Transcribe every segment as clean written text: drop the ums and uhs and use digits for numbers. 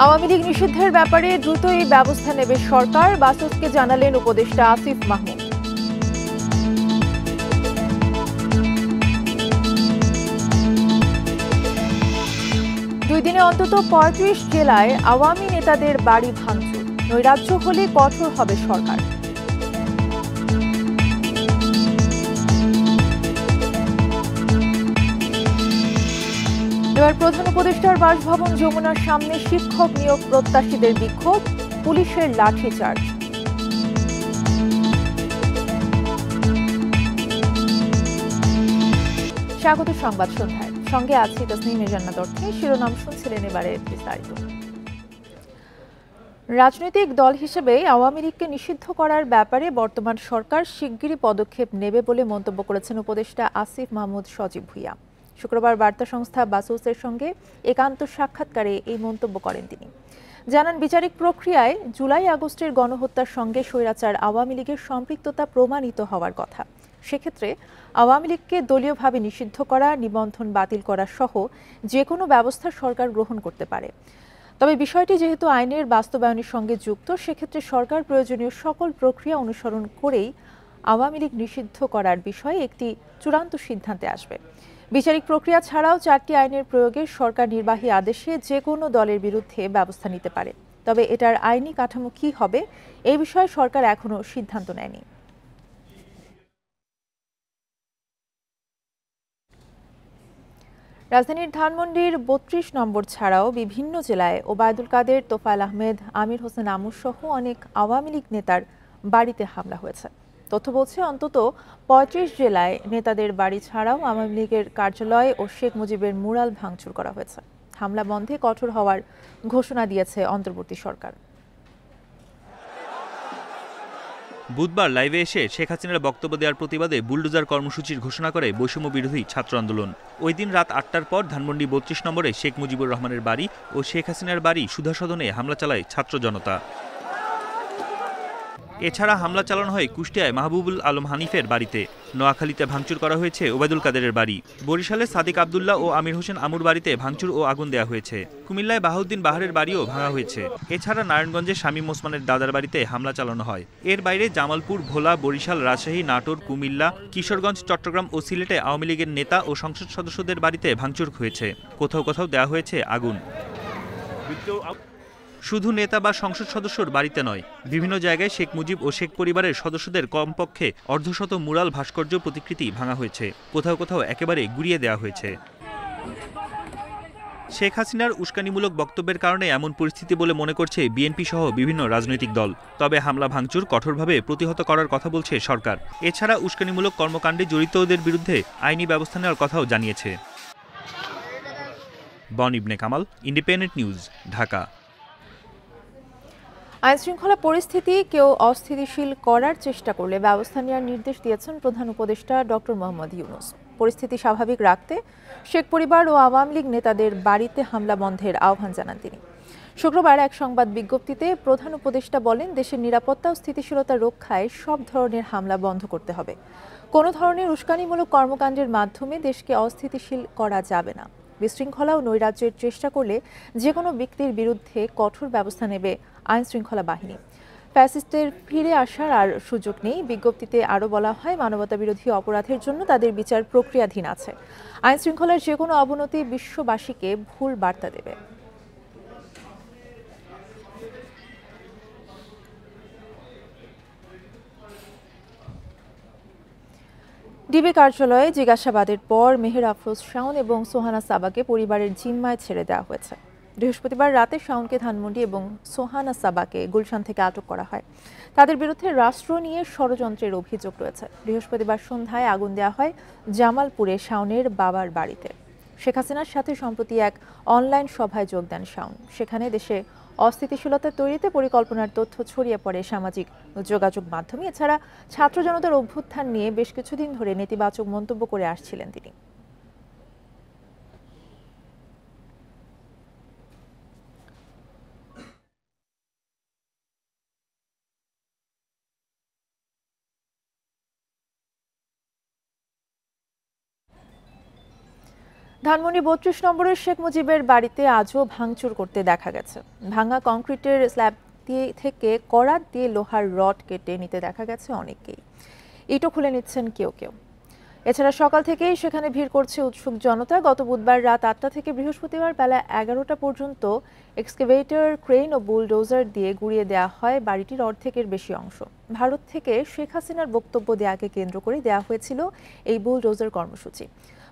আওয়ামী লীগ নিষিদ্ধের ব্যাপারে দ্রুতই ব্যবস্থা নেবে সরকার, বাসসকে জানালেন উপদেষ্টা আসিফ মাহমুদ। দুই দিনে অন্তত ৩৫ জেলায় আওয়ামী নেতাদের বাড়ি ভাঙচুর, নৈরাজ্য হলে কঠোর হবে সরকার। এবার প্রধান উপদেষ্টার বাসভবন যমুনার সামনে শিক্ষক নিয়োগ প্রত্যাশীদের বিক্ষোভ, পুলিশের লাঠিচার্জ। স্বাগত সংবাদ সন্ধ্যায়, সঙ্গে আছি তাসনিম মির্জান্নাত অর্থে। শিরোনাম শুনছিলেন, এবারে বিস্তারিত। রাজনৈতিক দল হিসেবে আওয়ামী লীগকে নিষিদ্ধ করার ব্যাপারে বর্তমান সরকার শিগগিরই পদক্ষেপ নেবে বলে মন্তব্য করেছেন উপদেষ্টা আসিফ মাহমুদ সজীব ভুঁইয়া। শুক্রবার বার্তা সংস্থা বাসসের সঙ্গে একান্ত সাক্ষাৎকারে এই মন্তব্য করেন তিনি। জানান, বিচারিক প্রক্রিয়ায় জুলাই আগস্টের গণহত্যার সঙ্গে স্বৈরাচার আওয়ামী লীগের সম্পৃক্ততা প্রমাণিত হওয়ার কথা। সেক্ষেত্রে আওয়ামী লীগকে দলীয়ভাবে নিষিদ্ধ করা, নিবন্ধন বাতিল করা সহ যে কোনো ব্যবস্থা সরকার গ্রহণ করতে পারে। তবে বিষয়টি যেহেতু আইনের বাস্তবায়নের সঙ্গে যুক্ত, সেক্ষেত্রে সরকার প্রয়োজনীয় সকল প্রক্রিয়া অনুসরণ করেই আওয়ামী লীগ নিষিদ্ধ করার বিষয়ে একটি চূড়ান্ত সিদ্ধান্তে আসবে। বিচারিক প্রক্রিয়া ছাড়াও 4টি আইনের প্রয়োগে সরকার নির্বাহী আদেশে যে কোনো দলের বিরুদ্ধে ব্যবস্থা নিতে পারে। তবে এটার আইনি কাঠামো কী হবে, এই বিষয়ে সরকার এখনও সিদ্ধান্ত নেয়নি। রাজধানীর ধানমন্ডির ৩২ নম্বর ছাড়াও বিভিন্ন জেলায় ওবায়দুল কাদের, তোফায়েল আহমেদ, আমির হোসেন আমু সহ অনেক আওয়ামী লীগ নেতার বাড়িতে হামলা হয়েছে। তথ্য বলছে, অন্তত ৩৫ জেলায় নেতাদের বাড়ি ছাড়াও আওয়ামী লীগের কার্যালয় ও শেখ মুজিবের মুরাল ভাঙচুর করা হয়েছে। হামলা বন্ধে কঠোর হওয়ার ঘোষণা দিয়েছে অন্তর্বর্তী সরকার। বুধবার লাইভে এসে শেখ হাসিনার বক্তব্য দেওয়ার প্রতিবাদে বুলডোজার কর্মসূচির ঘোষণা করে বৈষম্য বিরোধী ছাত্র আন্দোলন। ওই দিন রাত ৮টার পর ধানমন্ডি ৩২ নম্বরে শেখ মুজিবুর রহমানের বাড়ি ও শেখ হাসিনার বাড়ি সুধা সদনে হামলা চালায় ছাত্র জনতা। এছাড়া হামলা চালানো হয় কুষ্টিয়ায় মাহবুবুল আলম হানিফের বাড়িতে, নোয়াখালীতে ভাঙচুর করা হয়েছে ওবায়দুল কাদেরের বাড়ি, বরিশালে সাদিক আবদুল্লাহ ও আমির হোসেন আমুর বাড়িতে ভাঙচুর ও আগুন দেওয়া হয়েছে, কুমিল্লায় বাহাউদ্দিন বাহারের বাড়িও ভাঙা হয়েছে। এছাড়া নারায়ণগঞ্জে শামীম ওসমানের দাদার বাড়িতে হামলা চালানো হয়। এর বাইরে জামালপুর, ভোলা, বরিশাল, রাজশাহী, নাটোর, কুমিল্লা, কিশোরগঞ্জ, চট্টগ্রাম ও সিলেটে আওয়ামী লীগের নেতা ও সংসদ সদস্যদের বাড়িতে ভাঙচুর হয়েছে। কোথাও কোথাও দেওয়া হয়েছে আগুন। শুধু নেতা বা সংসদ সদস্যর বাড়িতে নয়, বিভিন্ন জায়গায় শেখ মুজিব ও শেখ পরিবারের সদস্যদের কমপক্ষে অর্ধশত মুরাল ভাস্কর্য প্রতিকৃতি ভাঙা হয়েছে, কোথাও কোথাও একেবারে গুড়িয়ে দেওয়া হয়েছে। শেখ হাসিনার উস্কানিমূলক বক্তব্যের কারণে এমন পরিস্থিতি বলে মনে করছে বিএনপি সহ বিভিন্ন রাজনৈতিক দল। তবে হামলা ভাঙচুর কঠোরভাবে প্রতিহত করার কথা বলছে সরকার। এছাড়া উস্কানিমূলক কর্মকাণ্ডে জড়িতদের বিরুদ্ধে আইনি ব্যবস্থা নেওয়ার কথাও জানিয়েছে। বন ইবনে কামাল, ইন্ডিপেন্ডেন্ট নিউজ, ঢাকা। আইনশৃঙ্খলা পরিস্থিতি কেউ অস্থিতিশীল করার চেষ্টা করলে ব্যবস্থা নেওয়ার নির্দেশ দিয়েছেন প্রধান উপদেষ্টা ডক্টর মোহাম্মদ ইউনূস। পরিস্থিতি স্বাভাবিক রাখতে শেখ পরিবার ও আওয়ামী লীগ নেতাদের বাড়িতে হামলা বন্ধের আহ্বান জানান তিনি। শুক্রবার এক সংবাদ বিজ্ঞপ্তিতে প্রধান উপদেষ্টা বলেন, দেশের নিরাপত্তা ও স্থিতিশীলতা রক্ষায় সব ধরনের হামলা বন্ধ করতে হবে। কোনো ধরনের উস্কানিমূলক কর্মকাণ্ডের মাধ্যমে দেশকে অস্থিতিশীল করা যাবে না। বিশৃঙ্খলা ও নৈরাজ্যের চেষ্টা করলে যে কোনো ব্যক্তির বিরুদ্ধে কঠোর ব্যবস্থা নেবে আইন শৃঙ্খলা বাহিনী। ফ্যাসিস্টের ফিরে আসার আর সুযোগ নেই। বিজ্ঞপ্তিতে আরও বলা হয়, মানবতাবিরোধী অপরাধের জন্য তাদের বিচার প্রক্রিয়াধীন আছে। আইন শৃঙ্খলার যে কোনো অবনতি বিশ্ববাসীকে ভুল বার্তা দেবে। ডিবি কার্যালয়ে জিজ্ঞাসাবাদের পর মেহের আফরোজ শাওন এবং সোহানা সাবাকে পরিবারের জিম্মায় ছেড়ে দেওয়া হয়েছে। বৃহস্পতিবার রাতে শাওনকে ধানমন্ডি এবং সোহানা সাবাকে গুলশান থেকে আটক করা হয়। তাদের বিরুদ্ধে রাষ্ট্র নিয়ে ষড়যন্ত্রের অভিযোগ রয়েছে। বৃহস্পতিবার সন্ধ্যায় আগুন দেওয়া হয় জামালপুরে শাওনের বাবার বাড়িতে। শেখ হাসিনার সাথে সম্প্রতি এক অনলাইন সভায় যোগ দেন শাওন। সেখানে দেশে অস্থিতিশীলতা তৈরিতে পরিকল্পনার তথ্য ছড়িয়ে পড়ে সামাজিক যোগাযোগ মাধ্যমে। এছাড়া ছাত্র জনতার অভ্যুত্থান নিয়ে বেশ কিছুদিন ধরে নেতিবাচক মন্তব্য করে আসছিলেন তিনি। ধানমন্ডি ৩২ নম্বরের শেখ মুজিবের বাড়িতে আজও ভাঙচুর করতে দেখা গেছে। ভাঙা কংক্রিটের স্ল্যাব থেকে করাত দিয়ে লোহার রড কেটে নিতে দেখা গেছে অনেককেই। ইটও খুলে নিচ্ছেন কেউ কেউ। এছাড়া সকাল থেকেই সেখানে ভিড় করছে উৎসুক জনতা। গত বুধবার রাত ৮টা থেকে বৃহস্পতিবার বেলা ১১টা পর্যন্ত এক্সকাভেটর, ক্রেন ও বুলডোজার দিয়ে গুঁড়িয়ে দেওয়া হয় বাড়িটির অর্ধেকের বেশি অংশ। ভারত থেকে শেখ হাসিনার বক্তব্য দেওয়াকে কেন্দ্র করে দেওয়া হয়েছিল এই বুলডোজার কর্মসূচি।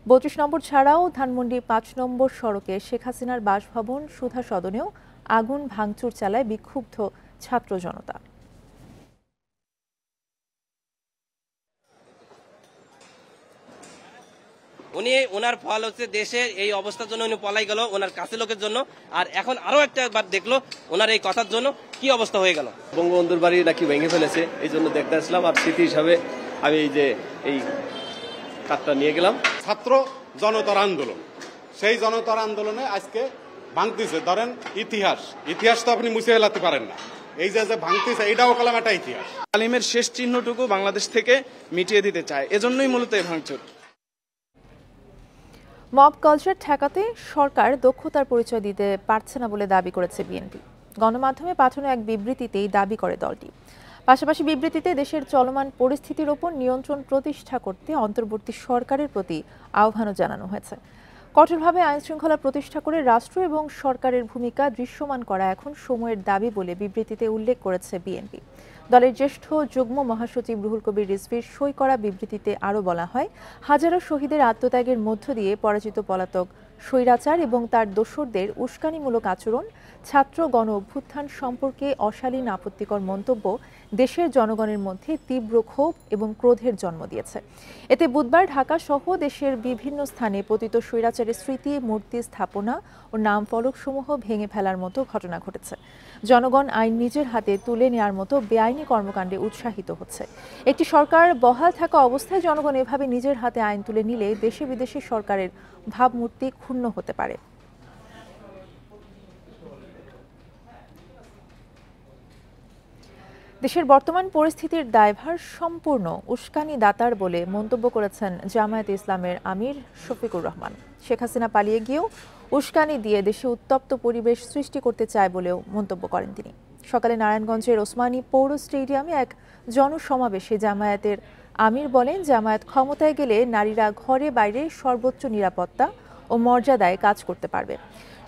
৩২ নম্বর ছাড়াও ধানমন্ডি ৫ নম্বর সড়কে শেখ হাসিনার বাসভবন সুধা সদনেও আগুন ভাঙচুর চালায় বিক্ষুব্ধ ছাত্র জনতা। উনি ওনার ফল হচ্ছে দেশের এই অবস্থার জন্য উনি পলাই গেল ওনার কাছে লোকের জন্য, আর এখন আরো একবার দেখলো ওনার এই কথার জন্য কি অবস্থা হয়ে গেল। বঙ্গবন্ধুর বাড়ি নাকি ভেঙে ফেলেছে, এই জন্য দেখতে আসলাম। আর স্মৃতি হিসাবে আমি এই কাঠটা নিয়ে গেলাম। ছাত্র জনতার আন্দোলন, সেই জনতার আন্দোলনে আজকে ভাঙতেছে। ধরেন ইতিহাস তো আপনি মুছে ফেলাতে পারেন না, এই যে ভাঙতেছে এটাও কলাম একটা ইতিহাস। তালিমের শেষ চিহ্নটুকু বাংলাদেশ থেকে মিটিয়ে দিতে চায়, এজন্যই মূলত এই ভাঙচুর। মব কালচার ঠেকাতে সরকার দক্ষতার পরিচয় দিতে পারছে না বলে দাবি করেছে বিএনপি। গণমাধ্যমে পাঠানো এক বিবৃতিতেই দাবি করে দলটি। পাশাপাশি বিবৃতিতে দেশের চলমান পরিস্থিতির ওপর নিয়ন্ত্রণ প্রতিষ্ঠা করতে অন্তর্বর্তী সরকারের প্রতি আহ্বানও জানানো হয়েছে। কঠোরভাবে আইনশৃঙ্খলা প্রতিষ্ঠা করে রাষ্ট্র এবং সরকারের ভূমিকা দৃশ্যমান করা এখন সময়ের দাবি বলে বিবৃতিতে উল্লেখ করেছে বিএনপি। দলের জ্যেষ্ঠ যুগ্ম মহাসচিব রুহুল কবির রিজভীর সই করা বিবৃতিতে আরও বলা হয়, হাজারো শহীদের আত্মত্যাগের মধ্য দিয়ে পরাজিত পলাতক স্বৈরাচার এবং তার দোসরদের উস্কানিমূলক আচরণ, ছাত্র গণ অভ্যুত্থান সম্পর্কে অশালীন আপত্তিকর মন্তব্য দেশের জনগণের মধ্যে তীব্র ক্ষোভ এবং ক্রোধের জন্ম দিয়েছে। এতে বুধবার ঢাকা সহ দেশের বিভিন্ন স্থানে পতিত স্বৈরাচারের স্মৃতি মূর্তি স্থাপনা ও নাম ফলকসমূহ ভেঙে ফেলার মতো ঘটনা ঘটেছে। জনগণ আইন নিজের হাতে তুলে নেওয়ার মতো বেআইনি কর্মকাণ্ডে উৎসাহিত হচ্ছে। একটি সরকার বহাল থাকা অবস্থায় জনগণ এভাবে নিজের হাতে আইন তুলে নিলে দেশে বিদেশে সরকারের ভাবমূর্তি ক্ষুণ্ণ হতে পারে। দেশের বর্তমান পরিস্থিতির দায়ভার সম্পূর্ণ উস্কানি দাতার বলে মন্তব্য করেছেন জামায়াতে ইসলামের আমির শফিকুর রহমান। শেখ হাসিনা পালিয়ে গিয়েও উস্কানি দিয়ে দেশে উত্তপ্ত পরিবেশ সৃষ্টি করতে চায় বলেও মন্তব্য করেন তিনি। সকালে নারায়ণগঞ্জের ওসমানী পৌর স্টেডিয়ামে এক জনসমাবেশে জামায়াতের আমির বলেন, জামায়াত ক্ষমতায় গেলে নারীরা ঘরে বাইরে সর্বোচ্চ নিরাপত্তা ও মর্যাদায় কাজ করতে পারবে।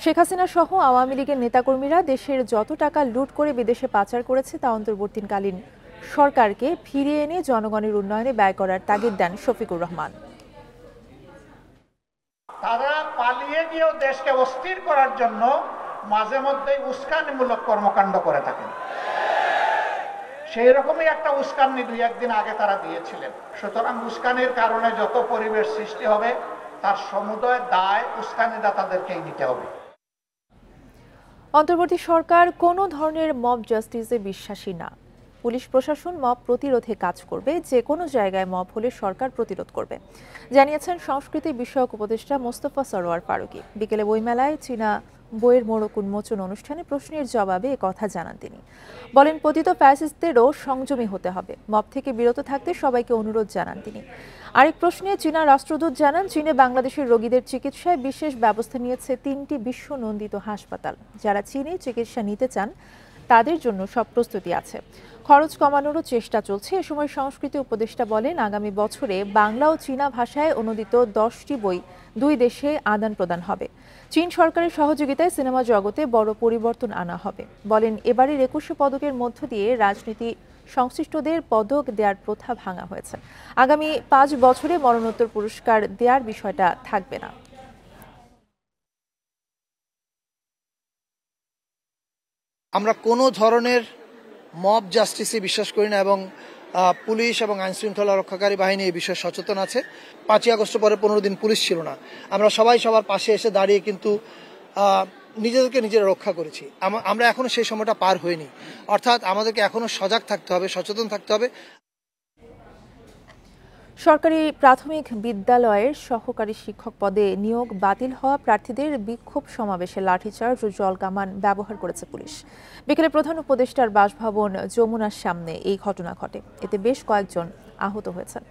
শেখ হাসিনা সহ আওয়ামী লীগের নেতাকর্মীরা দেশের যত টাকা লুট করে বিদেশে পাচার করেছে তা অন্তর্বর্তীকালীন সরকারকে ফিরিয়ে এনে জনগণের উন্নয়নে ব্যয় করার তাগিদ দেন শফিকুর রহমান। তারা পালিয়ে গিয়েও দেশকে অস্থির করার জন্য মাঝে মধ্যে উস্কানিমূলক কর্মকাণ্ড করে থাকেন। সেই রকমই একটা উস্কানি ২-১ দিন আগে তারা দিয়েছিলেন। সুতরাং উস্কানির কারণে যত পরিবেশ সৃষ্টি হবে তার সমুদয় দায় উস্কানিদাতাদেরকেই নিতে হবে। অন্তর্বর্তী সরকার কোনো ধরনের মব জাস্টিসে বিশ্বাসী না। পুলিশ প্রশাসন মব প্রতিরোধে কাজ করবে, যে কোনো জায়গায় মব হলে সরকার প্রতিরোধ করবে, জানিয়েছেন সংস্কৃতি বিষয়ক উপদেষ্টা মোস্তফা সরোয়ার ফারুকী। বিকেলে বইমেলায় চীনা বইয়ের মোড়ক উন্মোচন অনুষ্ঠানে প্রশ্নের জবাবে একথা জানান তিনি। বলেন, পতিত ফ্যাসিস্টদেরও সংযমী হতে হবে, মব থেকে বিরত থাকতে সবাইকে অনুরোধ জানান তিনি। আরেক প্রশ্নে চীনা রাষ্ট্রদূত জানান, চীনে বাংলাদেশের রোগীদের চিকিৎসায় বিশেষ ব্যবস্থা নিয়েছে ৩টি বিশ্ব নন্দিত হাসপাতাল। যারা চীনে চিকিৎসা নিতে চান তাদের জন্য সব প্রস্তুতি আছে, খরচ কমানোরও চেষ্টা চলছে। এ সময় সংস্কৃতি উপদেষ্টা বলেন, আগামী বছরে বাংলা ও চীনা ভাষায় অনুদিত 10টি বই দুই দেশে আদান প্রদান হবে। চীন সরকারের সহযোগিতায় সিনেমা জগতে বড় পরিবর্তন আনা হবে। বলেন, এবারের 21 পদকের মধ্য দিয়ে রাজনীতি সংশ্লিষ্টদের পদক দেওয়ার প্রথা ভাঙা হয়েছে। আগামী 5 বছরে মরণোত্তর পুরস্কার দেওয়ার বিষয়টা থাকবে না। আমরা কোনো ধরনের মব জাস্টিসে বিশ্বাস করি না এবং পুলিশ এবং আইন শৃঙ্খলা রক্ষাকারী বাহিনী এই বিষয়ে সচেতন আছে। 5ই আগস্ট পরে 15 দিন পুলিশ ছিল না, আমরা সবাই সবার পাশে এসে দাঁড়িয়ে কিন্তু নিজেদেরকে নিজেরা রক্ষা করেছি। আমরা এখনো সেই সময়টা পার হইনি, অর্থাৎ আমাদেরকে এখনো সজাগ থাকতে হবে, সচেতন থাকতে হবে। সরকারি প্রাথমিক বিদ্যালয়ের সহকারী শিক্ষক পদে নিয়োগ বাতিল হওয়া প্রার্থীদের বিক্ষোভ সমাবেশে লাঠিচার্জ ও জলকামান ব্যবহার করেছে পুলিশ। বিকেলে প্রধান উপদেষ্টার বাসভবন যমুনার সামনে এই ঘটনা ঘটে। এতে বেশ কয়েকজন আহত হয়েছেন।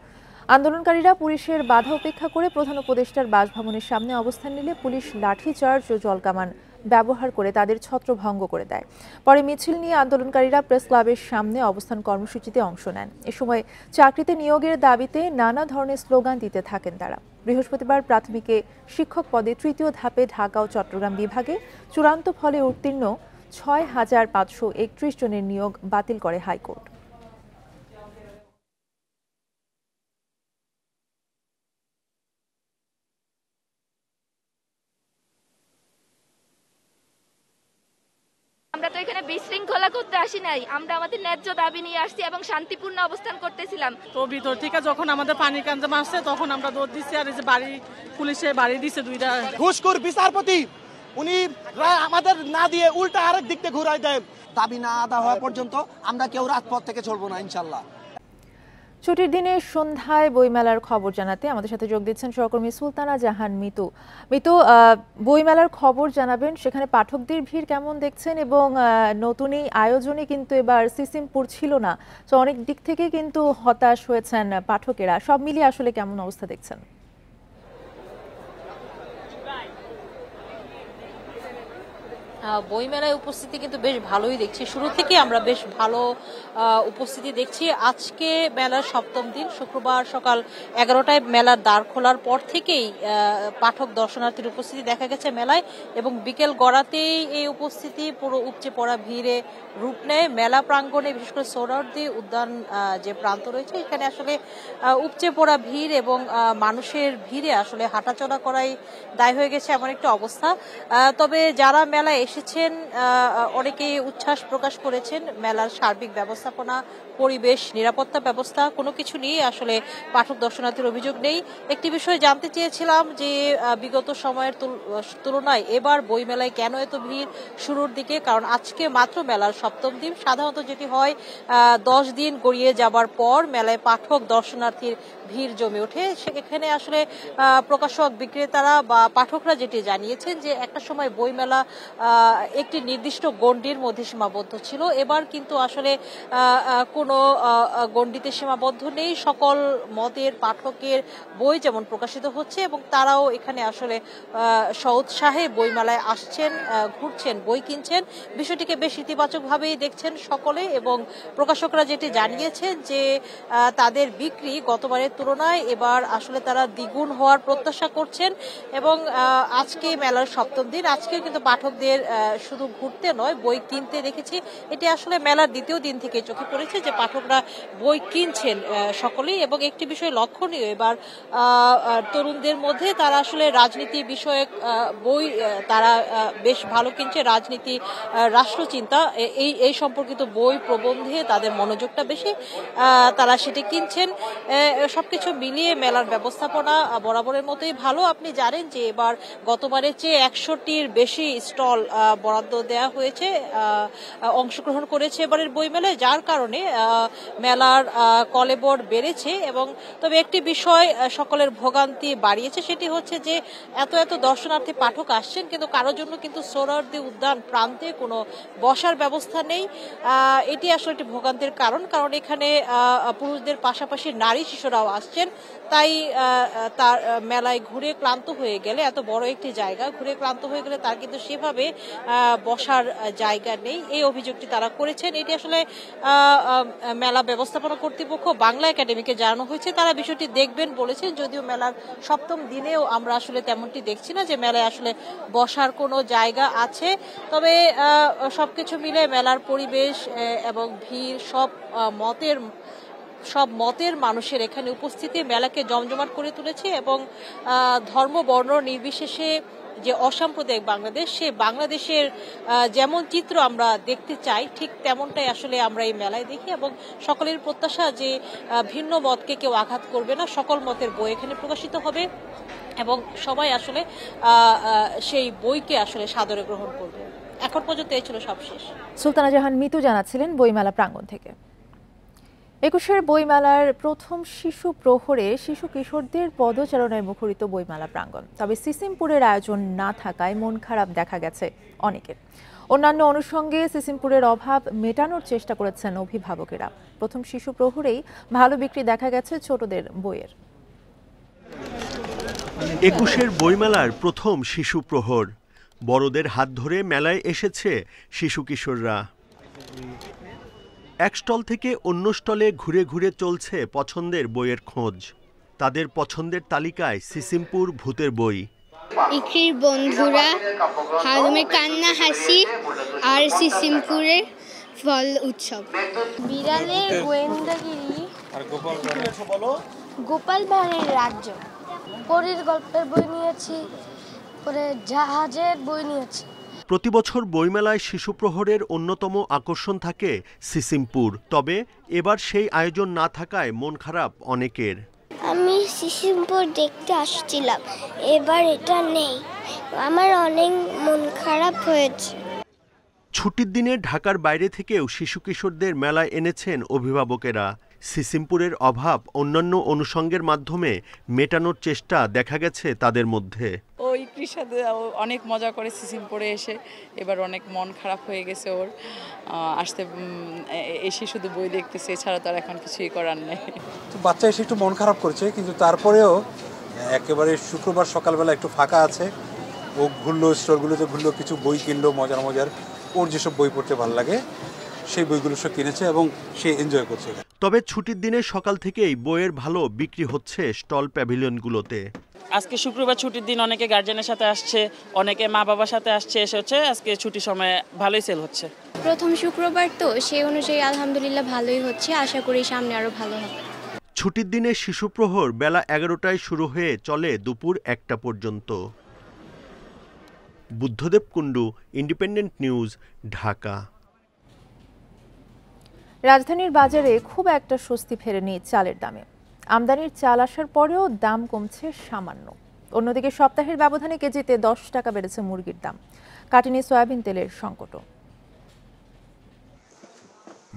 আন্দোলনকারীরা পুলিশের বাধা উপেক্ষা করে প্রধান উপদেষ্টার বাসভবনের সামনে অবস্থান নিলে পুলিশ লাঠিচার্জ ও জলকামান ব্যবহার করে তাদের ছত্রভঙ্গ করে দেয়। পরে মিছিল নিয়ে আন্দোলনকারীরা প্রেস ক্লাবের সামনে অবস্থান কর্মসূচিতে অংশ নেন। এ সময় চাকরিতে নিয়োগের দাবিতে নানা ধরনের স্লোগান দিতে থাকেন তারা। বৃহস্পতিবার প্রাথমিকে শিক্ষক পদে তৃতীয় ধাপে ঢাকা ও চট্টগ্রাম বিভাগে চূড়ান্ত ফলে উত্তীর্ণ ৬,৫৩১ জনের নিয়োগ বাতিল করে হাইকোর্ট। আমরা তো এখানে বিশৃঙ্খলা করতে আসি নাই, আমরা আমাদের ন্যায্য দাবি নিয়ে আসছি এবং শান্তিপূর্ণ অবস্থান করতেছিলাম। তো ভিতর থেকে যখন আমাদের পানি কাঞ্জাম আসছে তখন আমরা দৌড় দিচ্ছি, আর এই যে বাড়ি পুলিশে বাড়ি দিচ্ছে 2টা ঘুষখোর বিচারপতি উনি আমাদের না দিয়ে উল্টা আরেক দিক থেকে ঘুরাই দেয়। দাবি না আদা হওয়া পর্যন্ত আমরা কেউ রাজপথ থেকে চলবো না ইনশাল্লাহ। ছুটির দিনে সন্ধ্যায় বইমেলার খবর জানাতে আমাদের সাথে যোগ দিচ্ছেন সহকর্মী সুলতানা জাহান মিতু। বইমেলার খবর জানাবেন, সেখানে পাঠকদের ভিড় কেমন দেখছেন? এবং নতুন এই আয়োজনে কিন্তু এবার সিসিমপুর ছিল না, তো অনেক দিক থেকে কিন্তু হতাশ হয়েছেন পাঠকেরা। সব মিলিয়ে আসলে কেমন অবস্থা দেখছেন? বইমেলায় উপস্থিতি কিন্তু বেশ ভালোই দেখছি, শুরু থেকে আমরা বেশ ভালো উপস্থিতি দেখছি। আজকে মেলার 7ম দিন, শুক্রবার সকাল 11টায় মেলার দ্বার খোলার পর থেকেই পাঠক দর্শনার্থীর উপস্থিতি দেখা গেছে মেলায়, এবং বিকেল গড়াতেই এই উপস্থিতি পুরো উপচে পড়া ভিড়ে রূপ নেয়। মেলা প্রাঙ্গণে বিশেষ করে সোহরাওয়ার্দী উদ্যান যে প্রান্ত রয়েছে, এখানে আসলে উপচে পড়া ভিড় এবং মানুষের ভিড়ে আসলে হাঁটাচলা করাই দায় হয়ে গেছে এমন একটা অবস্থা। তবে যারা মেলায় এসেছেন অনেকেই উচ্ছ্বাস প্রকাশ করেছেন। মেলার সার্বিক ব্যবস্থাপনা, পরিবেশ, নিরাপত্তা ব্যবস্থা কোনো কিছু নিয়ে আসলে পাঠক দর্শনার্থীর অভিযোগ নেই। একটি বিষয় জানতে চেয়েছিলাম যে বিগত সময়ের তুলনায় এবার বইমেলায় কেন এত ভিড় শুরুর দিকে, কারণ আজকে মাত্র মেলার 7ম দিন। সাধারণত যেটি হয় 10 দিন গড়িয়ে যাবার পর মেলায় পাঠক দর্শনার্থীর ভিড় জমে ওঠে। সেখানে আসলে প্রকাশক, বিক্রেতারা বা পাঠকরা যেটি জানিয়েছেন যে একটা সময় বইমেলা একটি নির্দিষ্ট গণ্ডির মধ্যে সীমাবদ্ধ ছিল, এবার কিন্তু আসলে কোনো গণ্ডিতে সীমাবদ্ধ নেই। সকল মতের পাঠকের বই যেমন প্রকাশিত হচ্ছে এবং তারাও এখানে আসলে স্ব-উৎসাহে বইমেলায় আসছেন, ঘুরছেন, বই কিনছেন। বিষয়টিকে বেশ ইতিবাচকভাবেই দেখছেন সকলে, এবং প্রকাশকরা যেটি জানিয়েছেন যে তাদের বিক্রি গতবারের তুলনায় এবার আসলে তারা দ্বিগুণ হওয়ার প্রত্যাশা করছেন। এবং আজকে মেলার 7ম দিন, আজকে কিন্তু পাঠকদের শুধু ঘুরতে নয়, বই কিনতে দেখেছি। এটি আসলে মেলার দ্বিতীয় দিন থেকে চোখে পড়েছে যে পাঠকরা বই কিনছেন সকলেই। এবং একটি বিষয় লক্ষণীয়, এবার তরুণদের মধ্যে তারা আসলে রাজনীতি বিষয়ক বই তারা বেশ ভালো কিনছে। রাজনীতি, রাষ্ট্রচিন্তা এই সম্পর্কিত বই, প্রবন্ধে তাদের মনোযোগটা বেশি, তারা সেটি কিনছেন। সবকিছু মিলিয়ে মেলার ব্যবস্থাপনা বরাবরের মতোই ভালো। আপনি জানেন যে এবার গতবারের চেয়ে 100টির বেশি স্টল বরাদ্দ দেওয়া হয়েছে, অংশগ্রহণ করেছে এবারের বইমেলায়, যার কারণে মেলার কলেবর বেড়েছে। এবং তবে একটি বিষয় সকলের ভোগান্তি বাড়িয়েছে, সেটি হচ্ছে যে এত দর্শনার্থী পাঠক আসছেন, কিন্তু কারোর জন্য কিন্তু সোহরাওয়ার্দী উদ্যান প্রান্তে কোনো বসার ব্যবস্থা নেই। এটি আসলে একটি ভোগান্তির কারণ এখানে পুরুষদের পাশাপাশি নারী শিশুরাও আসছেন। তাই তার মেলায় ঘুরে ক্লান্ত হয়ে গেলে, এত বড় একটি জায়গা ঘুরে ক্লান্ত হয়ে গেলে তার কিন্তু সেভাবে বসার জায়গা নেই, এই অভিযোগটি তারা করেছেন। এটি আসলে মেলা ব্যবস্থাপনা কর্তৃপক্ষ বাংলা একাডেমিকে জানানো হয়েছে, তারা বিষয়টি দেখবেন বলেছেন। যদিও মেলার 7ম দিনেও আমরা আসলে তেমনটি দেখছি না যে মেলায় আসলে বসার কোনো জায়গা আছে। তবে সবকিছু মিলে মেলার পরিবেশ এবং ভিড়, সব মতের মানুষের এখানে উপস্থিতি মেলাকে জমজমাট করে তুলেছে। এবং ধর্ম, বর্ণ নির্বিশেষে যে অসাম্প্রদায়িক বাংলাদেশ, সে বাংলাদেশের যেমন চিত্র আমরা দেখতে চাই, ঠিক তেমনটাই আসলে আমরা এই মেলায় দেখি। এবং সকলের প্রত্যাশা যে ভিন্ন মতকে কেউ আঘাত করবে না, সকল মতের বই এখানে প্রকাশিত হবে এবং সবাই আসলে সেই বইকে আসলে সাদরে গ্রহণ করবে। এখন পর্যন্ত এই ছিল সবশেষ। সুলতানা জাহান মিতু জানাচ্ছিলেন বইমেলা প্রাঙ্গণ থেকে। একুশের বইমেলার প্রথম শিশু প্রহরে শিশু কিশোরদের পদচারণায় মুখরিত বইমেলা প্রাঙ্গণ। তবে সিসিমপুরের আয়োজন না থাকায় মন খারাপ দেখা গেছে অনেকের। অন্যান্য অনুষঙ্গে সিসিমপুরের অভাব মেটানোর চেষ্টা করেছেন অভিভাবকেরা। প্রথম শিশু প্রহরেই ভালো বিক্রি দেখা গেছে ছোটদের বইয়ের। একুশের বইমেলার প্রথম শিশু প্রহর, বড়দের হাত ধরে মেলায় এসেছে শিশু কিশোররা। এক স্টল থেকে অন্য স্টলে ঘুরে ঘুরে চলছে পছন্দের বইয়ের খোঁজ। তাদের পছন্দের তালিকায় সিসিমপুর ভূতের বই, ইকরির বন্ধুরা, হারুমের কান্না হাসি আর সিসিমপুরের ফল উৎসব। বিড়ালের গোয়েন্দাগিরি আর গোপাল ভাঁড়ের রাজ্য। পরীর গল্পের বই নিয়েছি, পরে জাহাজের বই নিয়েছি। প্রতি বছর বইমেলায় শিশু প্রহরের অন্যতম আকর্ষণ থাকে সিসিমপুর। তবে এবার সেই আয়োজন না থাকায় মন খারাপ অনেকের। আমি সিসিমপুর দেখতে আসছিলাম, এবার এটা নেই, আমার অনেক মন খারাপ হয়েছে। ছুটির দিনে ঢাকার বাইরে থেকেও শিশু কিশোরদের মেলায় এনেছেন অভিভাবকেরা। সিসিমপুরের অভাব অন্যান্য অনুষঙ্গের মাধ্যমে মেটানোর চেষ্টা দেখা গেছে তাদের মধ্যে। ওই সাথে অনেক মজা করে সিসিমপুরে এসে এবার অনেক মন খারাপ হয়ে গেছে ওর। আসতে এসে শুধু বই দেখতেছে, এছাড়া তো আর এখন কিছুই করার নেই। বাচ্চা এসে একটু মন খারাপ করছে, কিন্তু তারপরেও একেবারে শুক্রবার সকালবেলা একটু ফাঁকা আছে, ও ঘুরলো, স্টলগুলোতে ঘুরলো, কিছু বই কিনলো মজার মজার। ওর যেসব বই পড়তে ভালো লাগে সেই বইগুলো সব কিনেছে এবং সে এনজয় করছে। তবে ছুটির দিনে সকাল থেকেই বইয়ের ভালো বিক্রি হচ্ছে স্টল প্যাভিলিয়নগুলোতে। আজকে শুক্রবার ছুটির দিন, অনেকে গার্জেনের সাথে আসছে, অনেকে মা বাবার সাথে আসছে, এসে হচ্ছে আজকে ছুটির সময় ভালোই সেল হচ্ছে। প্রথম শুক্রবার তো সেই অনুযায়ী আলহামদুলিল্লাহ ভালোই হচ্ছে, আশা করি সামনে আরো ভালো হবে। ছুটির দিনে শিশু প্রহর বেলা 11টায় শুরু হয়ে চলে দুপুর 1টা পর্যন্ত। Buddhadeb Kundu, independent News, Dhaka. রাজধানীর বাজারে খুব একটা স্বস্তি ফেরেনি চালের দামে। আমদানির চাল আসার পরেও দাম কমছে সামান্য। অন্যদিকে সপ্তাহের ব্যবধানে কেজিতে 10 টাকা বেড়েছে মুরগির দাম। কাটেনি সয়াবিন তেলের সংকটও।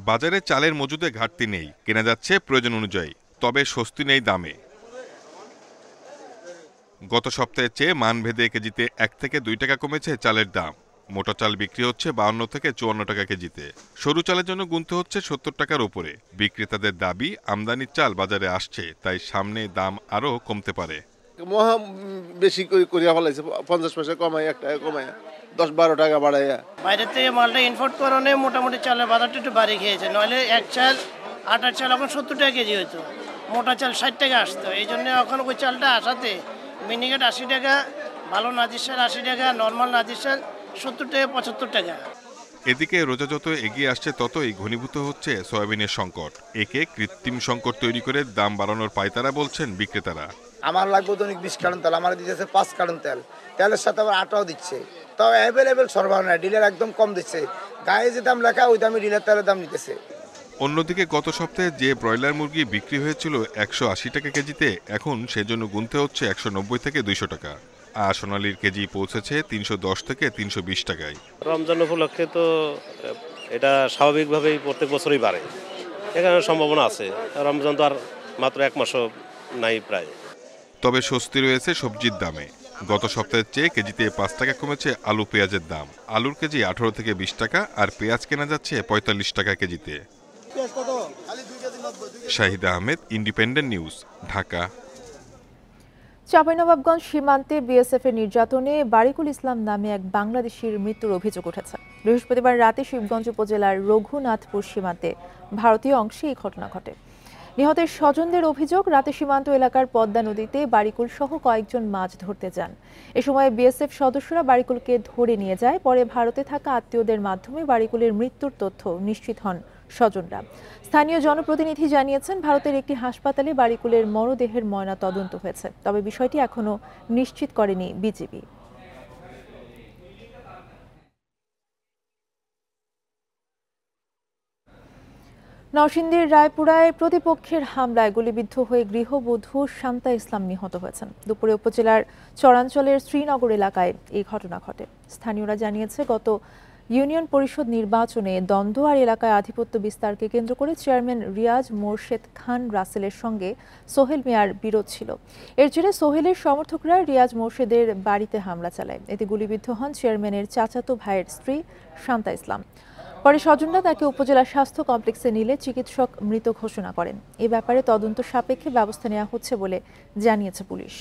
বাজারে চালের মজুদে ঘাটতি নেই, কেনা যাচ্ছে প্রয়োজন অনুযায়ী, তবে স্বস্তি নেই দামে। গত সপ্তাহের চেয়ে মানভেদে কেজিতে 1 থেকে 2 টাকা কমেছে চালের দাম। মোটা চাল বিক্রি হচ্ছে 52 থেকে 54 টাকা কেজিতে। সরু চালের জন্য গুনতে হচ্ছে 70 টাকার উপরে। বিক্রেতাদের দাবি, আমদানির চাল বাজারে আসছে, তাই সামনে দাম আরও কমতে পারে। মহা বেশি করিয়া ফেলাইছে, 50 পয়সা কমাই, 1 টাকা কমাই, 10-12 টাকা বাড়াইয়া। বাইরে থেকে মালটা ইম্পোর্ট করানো মোটামুটি চালের বাজারটা একটু বাড়ি খেয়েছে, নইলে এক চাল আটার চাল এখন 70 টাকা কেজি হতো, মোটা চাল 60 টাকা আসতো। এই জন্য এখন ওই চালটা আসাতে মিনিকেট 80 টাকা, ভালো নাজির চাল 80 টাকা, নর্মাল নাজির চাল 70 টাকা 75 টাকা। এদিকে রোজা যত এগিয়ে আসছে ততই ঘনীভূত হচ্ছে সয়াবিনের সংকট। একে কৃত্রিম সংকট তৈরি করে দাম বাড়ানোর পায়তারা বলছেন বিক্রেতারা। আমার লাগবে দৈনিক 20 কার্টন তেল, আমার দিচ্ছে 5 কার্টন তেল, তেলের সাথে আবার আটাও দিচ্ছে, তাও অ্যাভেলেবেল সরবরাহ নাই, ডিলার একদম কম দিচ্ছে, গায়ে যে দাম লেখা ওই দামে ডিলার তেলের দাম নিতেছে। অন্যদিকে গত সপ্তাহে যে ব্রয়লার মুরগি বিক্রি হয়েছিল 180 টাকা কেজিতে, এখন সেজন্য গুনতে হচ্ছে 190 থেকে 200 টাকা। আর সোনালির কেজি পৌঁছেছে 310 থেকে 320 টাকায়। রমজান উপলক্ষে তো এটা স্বাভাবিকভাবেই প্রত্যেক বছরই বাড়ে, এখানে সম্ভাবনা আছে। রমজান তো আর মাত্র 1 মাসও নাই প্রায়। তবে স্বস্তি রয়েছে সবজির দামে। গত সপ্তাহের চেয়ে কেজিতে 5 টাকা কমেছে আলু পেঁয়াজের দাম। আলুর কেজি 18 থেকে 20 টাকা, আর পেঁয়াজ কেনা যাচ্ছে 45 টাকা কেজিতে। Shahid Ahmed, Independent News, Dhaka. চাঁপাইনবাবগঞ্জ সীমান্তে বিএসএফ এর নির্যাতনে বারিকুল ইসলাম নামে এক বাংলাদেশির মৃত্যুর অভিযোগ উঠেছে। বৃহস্পতিবার রাতে শিবগঞ্জ উপজেলার রঘুনাথপুর সীমান্তে ভারতীয় অংশে এই ঘটনা ঘটে। নিহতের স্বজনদের অভিযোগ, রাতে সীমান্ত এলাকার পদ্মা নদীতে বারিকুল সহ কয়েকজন মাছ ধরতে যান। এ সময় বিএসএফ সদস্যরা বারিকুলকে ধরে নিয়ে যায়। পরে ভারতে থাকা আত্মীয়দের মাধ্যমে বারিকুলের মৃত্যুর তথ্য নিশ্চিত হন স্বজনরা। স্থানীয় জনপ্রতিনিধি জানিয়েছেন, ভারতের একটি হাসপাতালে বারিকুলের মরদেহের ময়না তদন্ত হয়েছে, তবে বিষয়টি এখনো নিশ্চিত করেনি বিজিবি। নরসিংদীর রায়পুরায় প্রতিপক্ষের হামলায় গুলিবিদ্ধ হয়ে গৃহবধূ শান্তা ইসলাম নিহত হয়েছেন। দুপুরে উপজেলার চরাঞ্চলের শ্রীনগর এলাকায় এই ঘটনা ঘটে। স্থানীয়রা জানিয়েছে, গত ইউনিয়ন পরিষদ নির্বাচনে দ্বন্দ্ব আর এলাকায় আধিপত্য বিস্তারকে কেন্দ্র করে চেয়ারম্যান রিয়াজ মোরশেদ খান রাসেলের সঙ্গে সোহেল মিয়ার বিরোধ ছিল। এর জেরে সোহেলের সমর্থকরা রিয়াজ মোরশেদের বাড়িতে হামলা চালায়। এতে গুলিবিদ্ধ হন চেয়ারম্যানের চাচাতো ভাইয়ের স্ত্রী শান্তা ইসলাম। পরে স্বজনরা তাকে উপজেলা স্বাস্থ্য কমপ্লেক্সে নিলে চিকিৎসক মৃত ঘোষণা করেন। এ ব্যাপারে তদন্ত সাপেক্ষে ব্যবস্থা নেওয়া হচ্ছে বলে জানিয়েছে পুলিশ।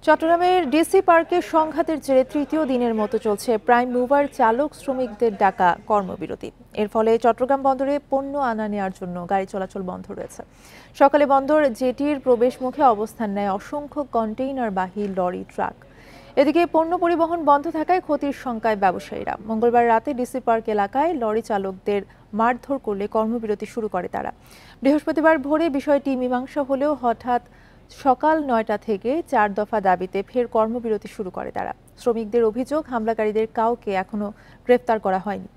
চট্টগ্রামের ডিসি পার্কে সংঘাতের জেরে তৃতীয় দিনের মতো চলছে প্রাইম মুভার চালক শ্রমিকদের ডাকা কর্মবিরতি। এর ফলে চট্টগ্রাম বন্দরে পণ্য আনা নেওয়ার জন্য গাড়ি চলাচল বন্ধ রয়েছে। সকালে বন্দর জেটির প্রবেশ মুখে অবস্থান নেয় অসংখ্য কন্টেইনারবাহী লরি, ট্রাক। এদিকে পণ্য পরিবহন বন্ধ থাকায় ক্ষতির শঙ্কায় ব্যবসায়ীরা। মঙ্গলবার রাতে ডিসি পার্ক এলাকায় লরি চালকদের মারধর করলে কর্মবিরতি শুরু করে তারা। বৃহস্পতিবার ভোরে বিষয়টি মীমাংসা হলেও হঠাৎ সকাল ৯টা থেকে ৪ দফা দাবিতে ফের কর্মবিরতি শুরু করে তারা। শ্রমিকদের অভিযোগ, হামলাকারীদের কাউকে এখনো গ্রেফতার করা হয়নি।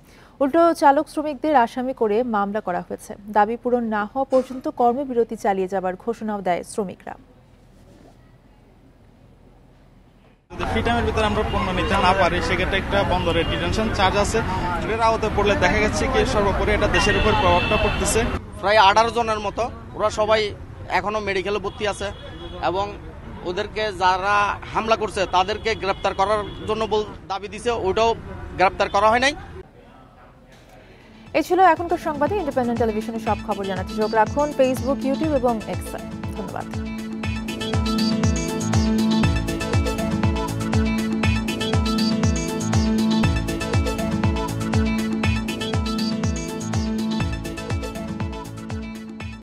উল্টো চালক শ্রমিকদের আসামি করে মামলা করা হয়েছে। দাবি পূরণ না হওয়া পর্যন্ত কর্মবিরতি চালিয়ে যাবার ঘোষণাও দেয় শ্রমিকরা। যদি ফ্রি টাইমের ভিতরে আমরা পণ্য নিতে না পারি, সেক্ষেত্রে একটা বন্দরের ডিটেনশন চার্জ আছে। এর আওতায় পড়লে দেখা যাচ্ছে কি সর্বোপরি এটা দেশের উপর প্রভাবটা পড়তেছে। প্রায় 18 জনের মতো, ওরা সবাই এখনো মেডিকেলে ভর্তি আছে এবং ওদেরকে যারা হামলা করছে তাদেরকে গ্রেপ্তার করার জন্য দাবি দিছে, ওটাও গ্রেপ্তার করা হয় নাই। এই ছিল এখনকার সংবাদে। ইন্ডিপেন্ডেন্ট টেলিভিশনের সব খবর জানাতে চোখ রাখুন ফেসবুক, ইউটিউব এবং এক্সে। ধন্যবাদ।